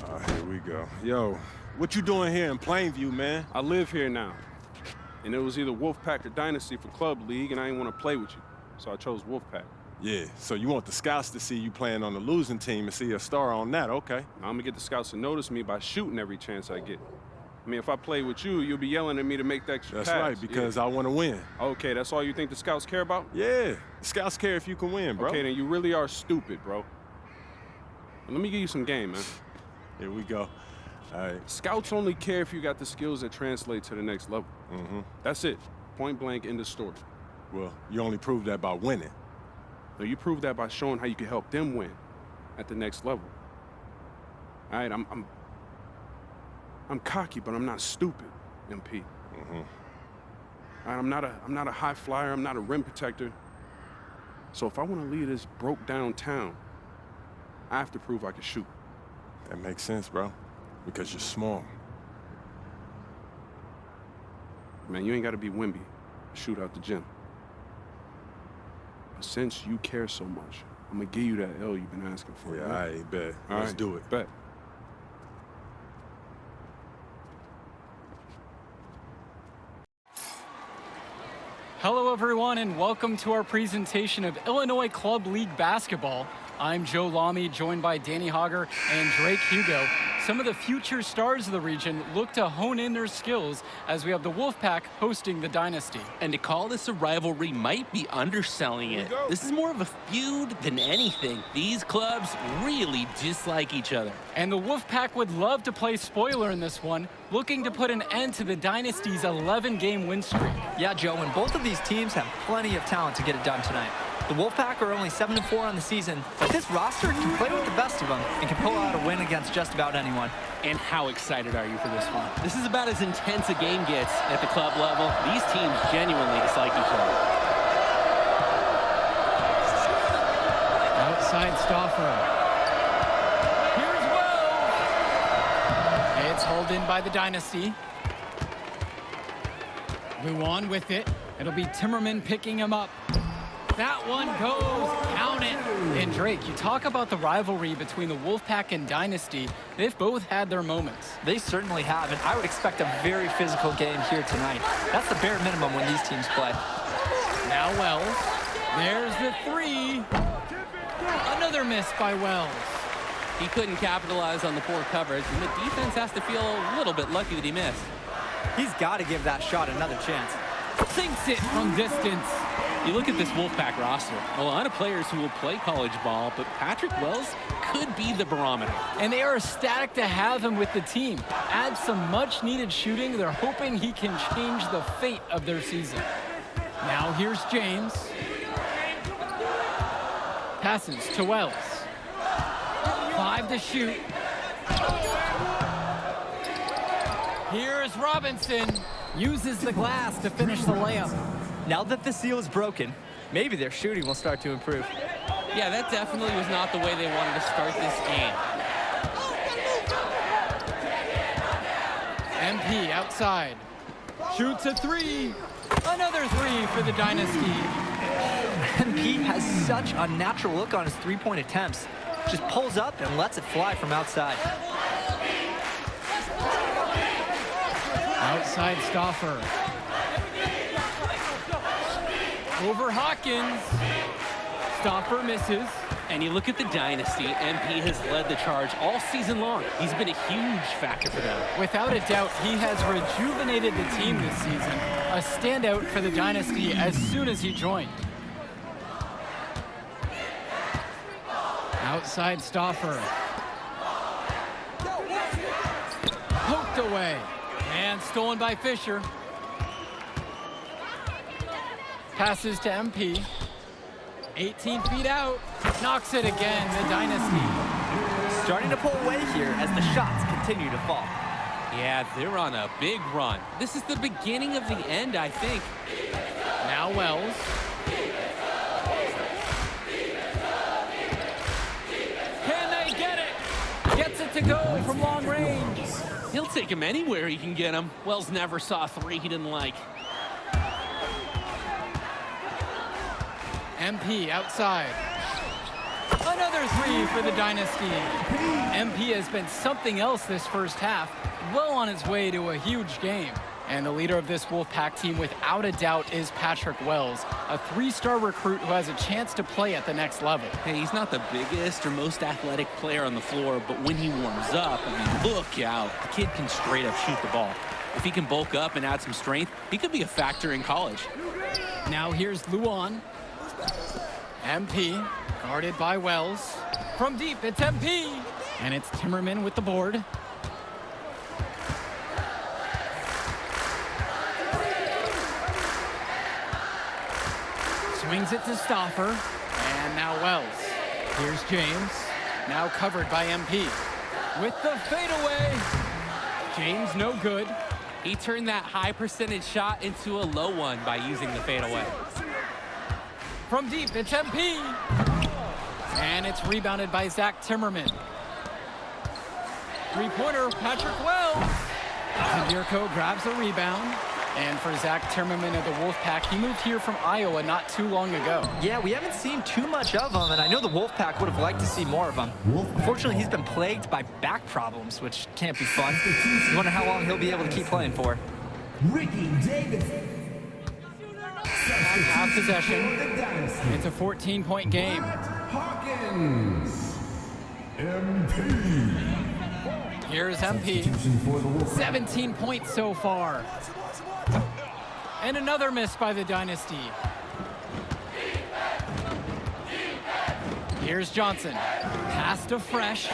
Here we go. Yo, what you doing here in Plainview, man? I live here now. And it was either Wolfpack or Dynasty for Club League, and I didn't want to play with you. So I chose Wolfpack. Yeah, so you want the scouts to see you playing on the losing team and see a star on that, okay. I'm going to get the scouts to notice me by shooting every chance I get. I mean, if I play with you, you'll be yelling at me to make the extra pass. That's right, because I want to win. Okay, that's all you think the scouts care about? Yeah, the scouts care if you can win, bro. Okay, then you really are stupid, bro. Let me give you some game, man. Here we go. All right. Scouts only care if you got the skills that translate to the next level. Mm-hmm. That's it. Point blank, end of story. Well, you only prove that by winning. No, you prove that by showing how you can help them win at the next level. All right, I'm cocky, but I'm not stupid, MP. Mm-hmm. All right, I'm not a high flyer. I'm not a rim protector. So if I want to lead this broke down town, I have to prove I can shoot. That makes sense, bro. Because you're small. Man, you ain't got to be Wimby to shoot out the gym. But since you care so much, I'm going to give you that L you've been asking for. Yeah, right? I bet. All Let's right, do it. Bet. Hello, everyone, and welcome to our presentation of Illinois Club League Basketball. I'm Joe Lamy, joined by Danny Hogger and Drake Hugo. Some of the future stars of the region look to hone in their skills as we have the Wolfpack hosting the Dynasty. And to call this a rivalry might be underselling it. This is more of a feud than anything. These clubs really dislike each other. And the Wolfpack would love to play spoiler in this one, looking to put an end to the Dynasty's 11-game win streak. Yeah, Joe, and both of these teams have plenty of talent to get it done tonight. The Wolfpack are only 7-4 on the season, but this roster can play with the best of them and can pull out a win against just about anyone. And how excited are you for this one? This is about as intense a game gets at the club level. These teams genuinely dislike each other. Outside Stauffer. Here's Wells. It's hauled in by the Dynasty. Luan with it. It'll be Timmerman picking him up. That one goes, count it. And Drake, you talk about the rivalry between the Wolfpack and Dynasty. They've both had their moments. They certainly have, and I would expect a very physical game here tonight. That's the bare minimum when these teams play. Now Wells, there's the three. Another miss by Wells. He couldn't capitalize on the poor coverage, and the defense has to feel a little bit lucky that he missed. He's got to give that shot another chance. Sinks it from distance. You look at this Wolfpack roster, a lot of players who will play college ball, but Patrick Wells could be the barometer. And they are ecstatic to have him with the team. Add some much-needed shooting. They're hoping he can change the fate of their season. Now here's James. Passes to Wells. 5 to shoot. Here's Robinson. Uses the glass to finish the layup. Now that the seal is broken, maybe their shooting will start to improve. Yeah, that definitely was not the way they wanted to start this game. MP outside. Shoots a three. Another three for the Dynasty. MP has such a natural look on his three-point attempts. Just pulls up and lets it fly from outside. Outside Stauffer. Over Hawkins. Stauffer misses. And you look at the Dynasty, MP has led the charge all season long. He's been a huge factor for them. Without a doubt, he has rejuvenated the team this season. A standout for the Dynasty as soon as he joined. Outside Stauffer. Poked away. And stolen by Fisher. Passes to MP. 18 feet out. Knocks it again, the Dynasty. Starting to pull away here as the shots continue to fall. Yeah, they're on a big run. This is the beginning of the end, I think. Now Wells. Can they get it? Gets it to go from long range. He'll take him anywhere he can get him. Wells never saw a three he didn't like. MP outside. Another three for the Dynasty. MP has been something else this first half, well on its way to a huge game. And the leader of this Wolfpack team, without a doubt, is Patrick Wells, a three-star recruit who has a chance to play at the next level. Hey, he's not the biggest or most athletic player on the floor, but when he warms up, I mean, look out. The kid can straight up shoot the ball. If he can bulk up and add some strength, he could be a factor in college. Now here's Luan. MP, guarded by Wells. From deep, it's MP. And it's Timmerman with the board. Swings it to Stauffer, and now Wells. Here's James, now covered by MP. With the fadeaway, James no good. He turned that high percentage shot into a low one by using the fadeaway. From deep, it's MP. And it's rebounded by Zach Timmerman. Three-pointer, Patrick Wells. Zadirko grabs the rebound. And for Zach Timmerman of the Wolfpack, he moved here from Iowa not too long ago. Yeah, we haven't seen too much of him, and I know the Wolfpack would have liked to see more of him. Unfortunately, he's been plagued by back problems, which can't be fun. You wonder how long he'll be able to keep playing for. Ricky Davis. Half possession. It's a 14-point game. Hawkins. MP. Here's MP. 17 points so far. And another miss by the Dynasty. Here's Johnson. Pass to Fresh.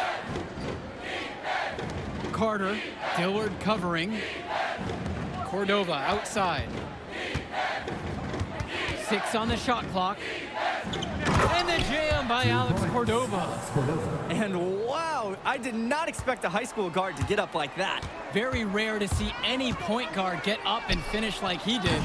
Carter. Dillard covering. Cordova outside. 6 on the shot clock. And the jam by Alex Cordova. And wow, I did not expect a high school guard to get up like that. Very rare to see any point guard get up and finish like he did.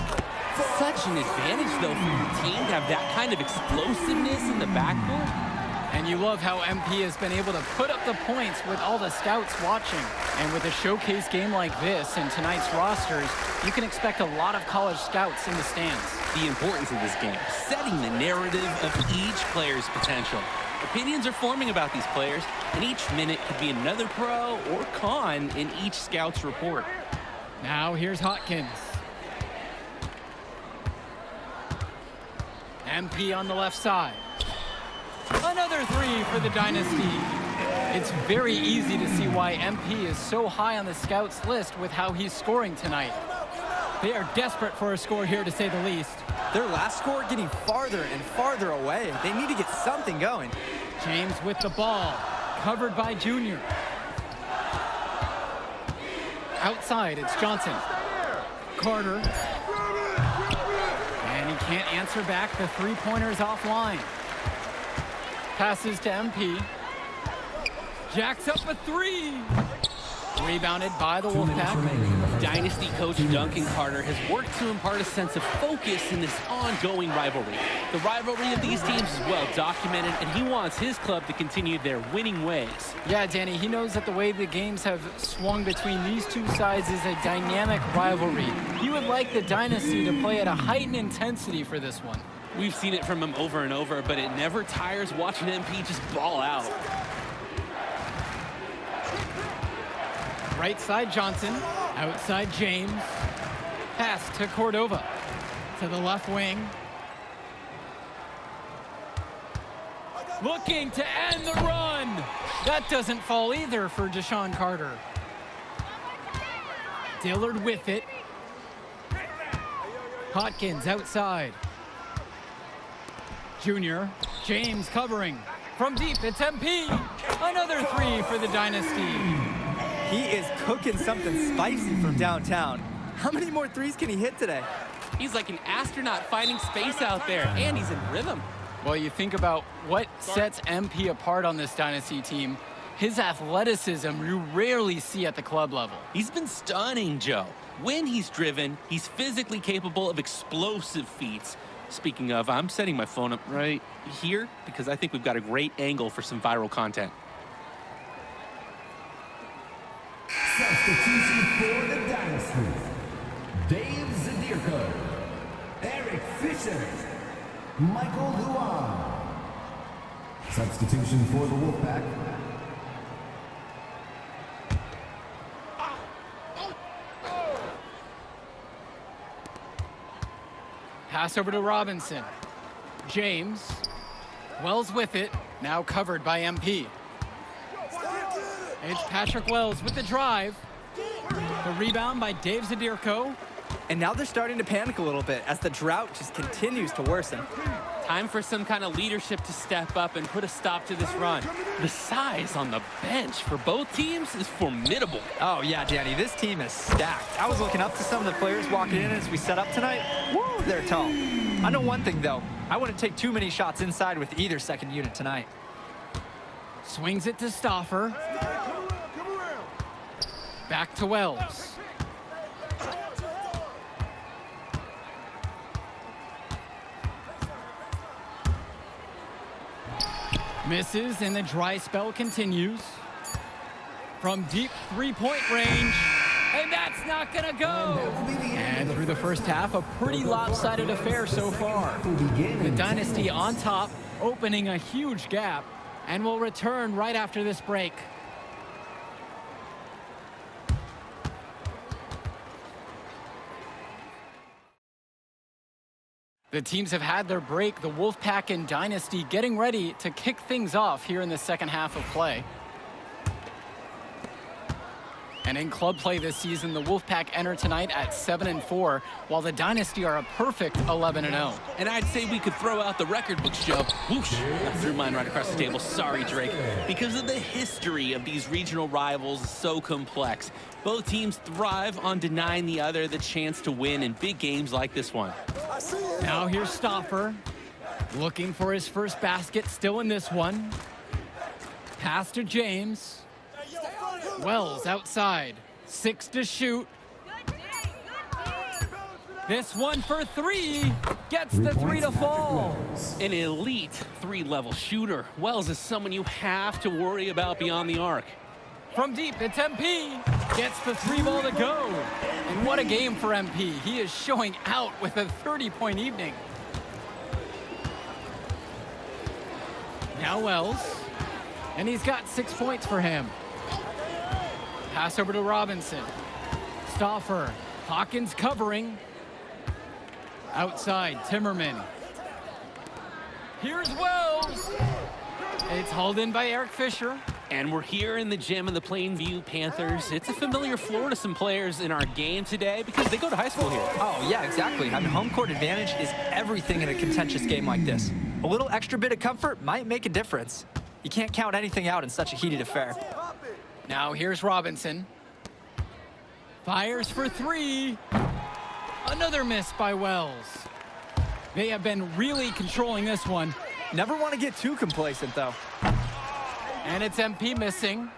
Such an advantage, though, for your team to have that kind of explosiveness in the backcourt. And you love how MP has been able to put up the points with all the scouts watching. And with a showcase game like this in tonight's rosters, you can expect a lot of college scouts in the stands. The importance of this game, setting the narrative of each player's potential. Opinions are forming about these players, and each minute could be another pro or con in each scout's report. Now here's Hawkins. MP on the left side. Another three for the Dynasty. It's very easy to see why MP is so high on the scouts list with how he's scoring tonight. They are desperate for a score here, to say the least. Their last score getting farther and farther away. They need to get something going. James with the ball, covered by Junior. Outside, it's Johnson. Carter. And he can't answer back. The three-pointer's offline. Passes to MP. Jacks up a three. Rebounded by the Wolfpack. Dynasty coach Duncan Carter has worked to impart a sense of focus in this ongoing rivalry. The rivalry of these teams is well documented, and he wants his club to continue their winning ways. Yeah, Danny, he knows that the way the games have swung between these two sides is a dynamic rivalry. He would like the Dynasty to play at a heightened intensity for this one. We've seen it from him over and over, but it never tires watching MP just ball out. Right side Johnson, outside James. Pass to Cordova, to the left wing. Looking to end the run. That doesn't fall either for Deshaun Carter. Dillard with it. Hawkins outside. Junior, James covering. From deep, it's MP. Another three for the Dynasty. He is cooking something spicy from downtown. How many more threes can he hit today? He's like an astronaut finding space out there, and he's in rhythm. Well, you think about what sets MP apart on this Dynasty team. His athleticism you rarely see at the club level. He's been stunning, Joe. When he's driven, he's physically capable of explosive feats. Speaking of, I'm setting my phone up right here because I think we've got a great angle for some viral content. Substitution for the Dynasty. Dave Zadirko. Eric Fisher. Michael Luan. Substitution for the Wolfpack. Pass over to Robinson. James. Wells with it. Now covered by MP. It's Patrick Wells with the drive. The rebound by Dave Zadirko. And now they're starting to panic a little bit as the drought just continues to worsen. Time for some kind of leadership to step up and put a stop to this run. The size on the bench for both teams is formidable. Oh, yeah, Danny, this team is stacked. I was looking up to some of the players walking in as we set up tonight. Woo, they're tall. I know one thing, though. I wouldn't take too many shots inside with either second unit tonight. Swings it to Stauffer. Back to Wells. Misses, and the dry spell continues. From deep three-point range, and that's not gonna go. And through the first half, a pretty lopsided affair so far. The Dynasty on top, opening a huge gap, and will return right after this break. The teams have had their break, the Wolfpack and Dynasty getting ready to kick things off here in the second half of play. And in club play this season, the Wolfpack enter tonight at 7-4, while the Dynasty are a perfect 11-0. And I'd say we could throw out the record books, Joe. Whoosh, I threw mine right across the table. Sorry, Drake. Because of the history of these regional rivals is so complex. Both teams thrive on denying the other the chance to win in big games like this one. Now here's Stauffer, looking for his first basket, still in this one. Pass to James. Wells outside, 6 to shoot. This one for 3, gets the 3 to fall. An elite 3-level shooter. Wells is someone you have to worry about beyond the arc. From deep, it's MP. Gets the 3 ball to go. And what a game for MP. He is showing out with a 30-point evening. Now Wells. And he's got 6 points for him. Pass over to Robinson. Stauffer. Hawkins covering. Outside, Timmerman. Here's Wells. It's hauled in by Eric Fisher. And we're here in the gym of the Plainview Panthers. It's a familiar floor to some players in our game today because they go to high school here. Oh, yeah, exactly. Having home court advantage is everything in a contentious game like this. A little extra bit of comfort might make a difference. You can't count anything out in such a heated affair. Now here's Robinson. Fires for 3. Another miss by Wells. They have been really controlling this one. Never want to get too complacent, though. And it's MP missing.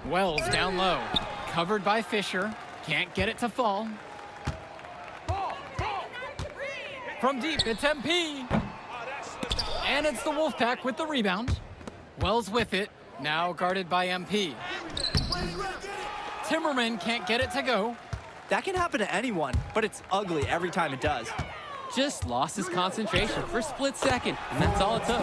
Wells down low. Covered by Fisher. Can't get it to fall. From deep, it's MP. And it's the Wolfpack with the rebound. Wells with it. Now guarded by MP. Timmerman can't get it to go. That can happen to anyone, but it's ugly every time it does. Just lost his concentration for a split second, and that's all it took.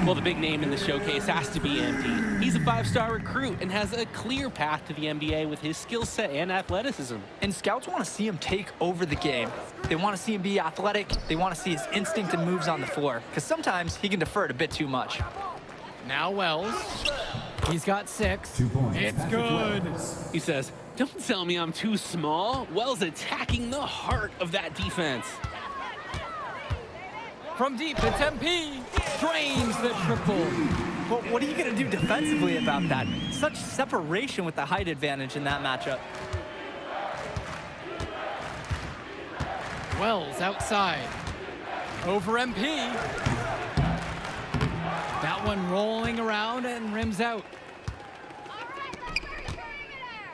Well, the big name in the showcase has to be MP. He's a 5-star recruit and has a clear path to the NBA with his skill set and athleticism. And scouts want to see him take over the game. They want to see him be athletic. They want to see his instinct and moves on the floor, because sometimes he can defer it a bit too much. Now Wells. He's got 6. 2 points. It's Patrick good. Wells. He says, "Don't tell me I'm too small." Wells attacking the heart of that defense. From deep, it's MP. Drains the triple. But what are you going to do defensively about that? Such separation with the height advantage in that matchup. Wells outside. Over MP. That one rolling around and rims out.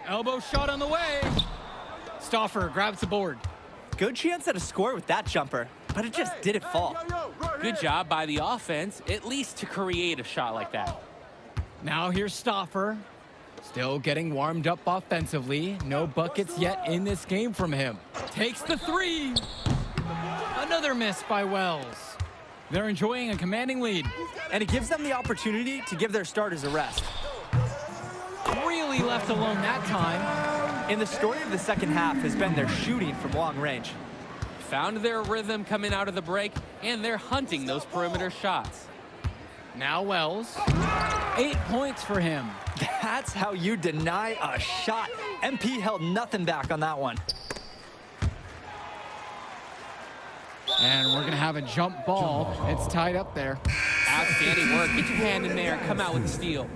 Elbow shot on the way. Stauffer grabs the board. Good chance at a score with that jumper, but it just didn't fall. Good job by the offense, at least to create a shot like that. Now here's Stauffer. Still getting warmed up offensively. No buckets yet in this game from him. Takes the 3. Another miss by Wells. They're enjoying a commanding lead. And it gives them the opportunity to give their starters a rest. Really left alone that time. And the story of the second half has been their shooting from long range. Found their rhythm coming out of the break, and they're hunting those perimeter shots. Now Wells. 8 points for him. That's how you deny a shot. MP held nothing back on that one. And we're going to have a jump ball. It's tied up there. Outstanding work. Get your hand in there. Come out with the steal.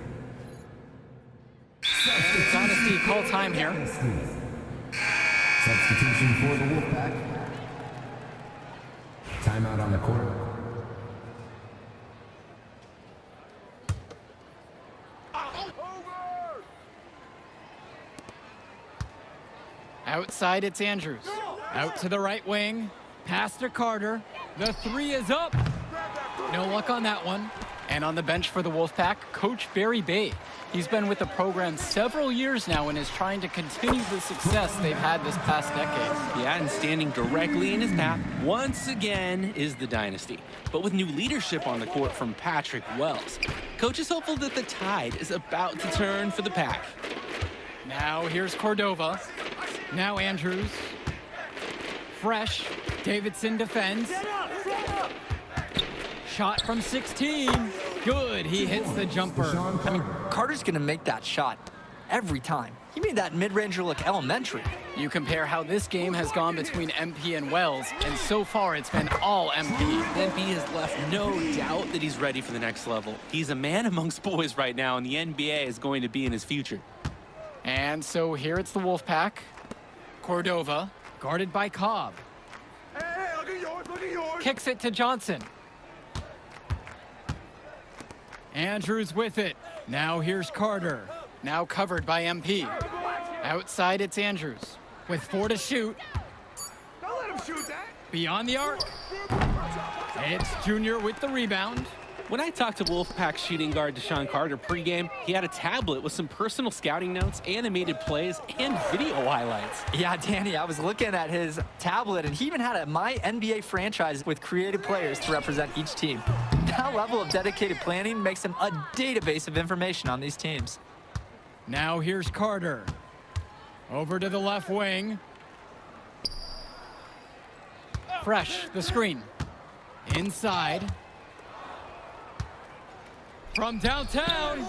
And Dynasty call time here. Substitution for the Wolfpack. Timeout on the court. Outside, it's Andrews. Out to the right wing. Pass to Carter. The three is up. No luck on that one. And on the bench for the Wolfpack, Coach Barry Bay. He's been with the program several years now and is trying to continue the success they've had this past decade. Yeah, and standing directly in his path, once again, is the Dynasty. But with new leadership on the court from Patrick Wells, Coach is hopeful that the tide is about to turn for the Pack. Now here's Cordova. Now Andrews. Fresh. Davidson defends. Shot from 16. Good. He hits the jumper. I mean, Carter's going to make that shot every time. He made that mid-ranger look elementary. You compare how this game has gone between MP and Wells, and so far it's been all MP. MP has left no doubt that he's ready for the next level. He's a man amongst boys right now, and the NBA is going to be in his future. And so here it's the Wolfpack. Cordova, guarded by Cobb. Hey, look at yours, look at yours. Kicks it to Johnson. Andrews with it. Now here's Carter. Now covered by MP. Outside, it's Andrews. With 4 to shoot. Don't let him shoot that. Beyond the arc. It's Junior with the rebound. When I talked to Wolfpack shooting guard Deshaun Carter pregame, he had a tablet with some personal scouting notes, animated plays, and video highlights. Yeah, Danny, I was looking at his tablet, and he even had a My NBA franchise with creative players to represent each team. That level of dedicated planning makes him a database of information on these teams. Now here's Carter. Over to the left wing. Fresh, the screen. Inside. From downtown.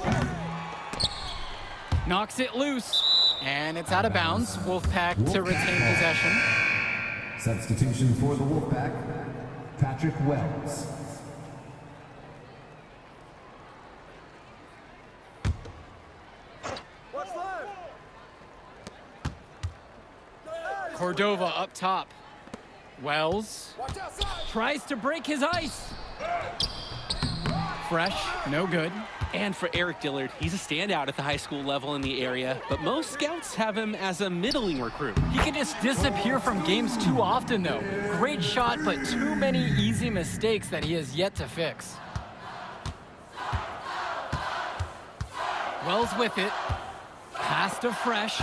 Knocks it loose. And it's out of bounds. Wolfpack to retain possession. Substitution for the Wolfpack. Patrick Wells. Cordova up top. Wells tries to break his ice. Fresh, no good. And for Eric Dillard, he's a standout at the high school level in the area, but most scouts have him as a middling recruit. He can just disappear from games too often, though. Great shot, but too many easy mistakes that he has yet to fix. Wells with it. Pass to Fresh.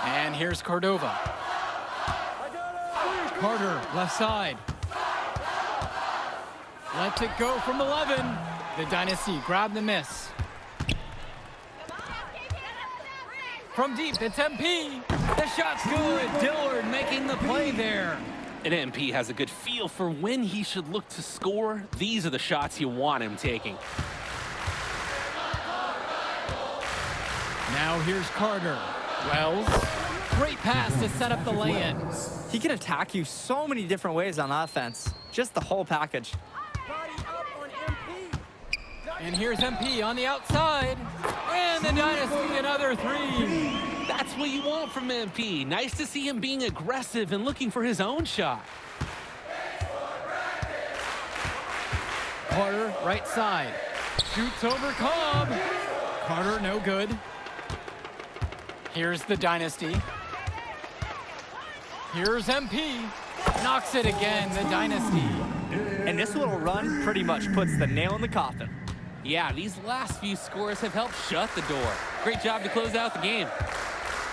And here's Cordova. Carter, left side. Lets it go from 11. The Dynasty grab the miss. From deep, it's MP. The shot's good. Dillard making the play there. And MP has a good feel for when he should look to score. These are the shots you want him taking. Now here's Carter. Wells. Great pass to set up the lay-in. He can attack you so many different ways on offense. Just the whole package. And here's MP on the outside. And the Dynasty another three. That's what you want from MP. Nice to see him being aggressive and looking for his own shot. Carter, right side. Shoots over Cobb. Carter, no good. Here's the Dynasty. Here's MP. Knocks it again, the Dynasty. And this little run pretty much puts the nail in the coffin. Yeah, these last few scores have helped shut the door. Great job to close out the game.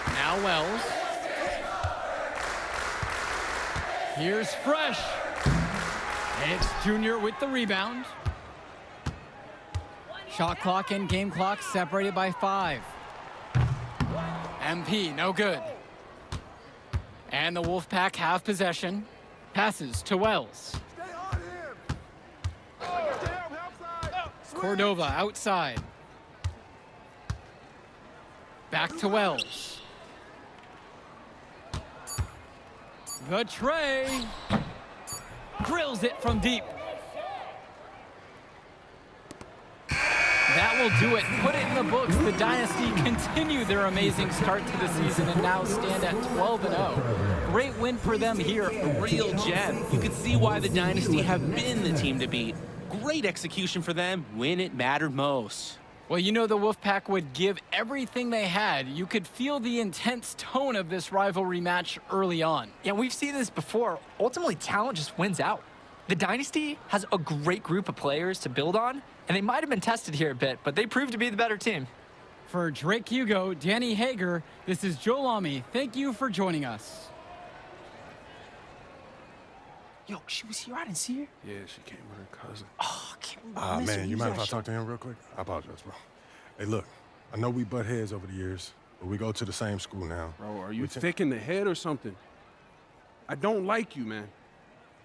Now Wells. Here's Fresh. It's Junior with the rebound. Shot clock and game clock separated by 5. MP, no good. And the Wolfpack have possession. Passes to Wells. Cordova outside. Back to Wells. The tray. Drills it from deep. That will do it. Put it in the books. The Dynasty continue their amazing start to the season and now stand at 12-0. Great win for them here. A real gem. You can see why the Dynasty have been the team to beat. Great execution for them when it mattered most. Well, you know the Wolfpack would give everything they had. You could feel the intense tone of this rivalry match early on. Yeah, we've seen this before. Ultimately, talent just wins out. The Dynasty has a great group of players to build on, and they might have been tested here a bit, but they proved to be the better team. For Drake Hugo, Danny Hager, this is Joe Lamy. Thank you for joining us. Yo, she was here. I didn't see her. Yeah, she came with her cousin. Oh, I can't believe I missed her. Man, you Use mind if that I talk to him real quick? I apologize, bro. Hey, look, I know we butt heads over the years, but we go to the same school now. Bro, are you thick in the head or something? I don't like you, man.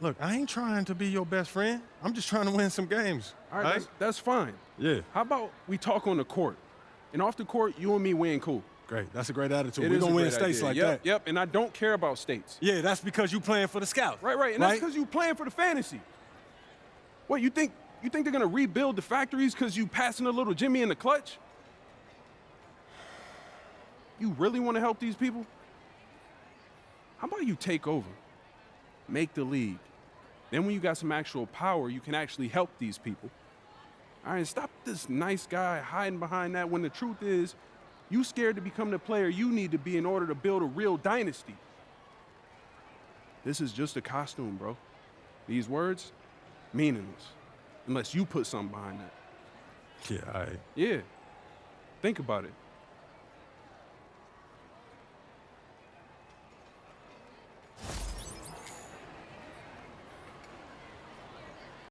Look, I ain't trying to be your best friend. I'm just trying to win some games. All right, that's fine. Yeah. How about we talk on the court? And off the court, you and me win cool. Great. That's a great attitude. It We're is going a to win great states idea. like Yep, that. Yep, and I don't care about states. Yeah, that's because you playing for the Scouts. Right, and that's because you playing for the fantasy. What, you think they're going to rebuild the factories because you passing a little Jimmy in the clutch? You really want to help these people? How about you take over, make the league? Then when you got some actual power, you can actually help these people. All right, stop this nice guy hiding behind that when the truth is, you scared to become the player you need to be in order to build a real dynasty. This is just a costume, bro. These words, meaningless, unless you put something behind that. Yeah, all right. Yeah, think about it.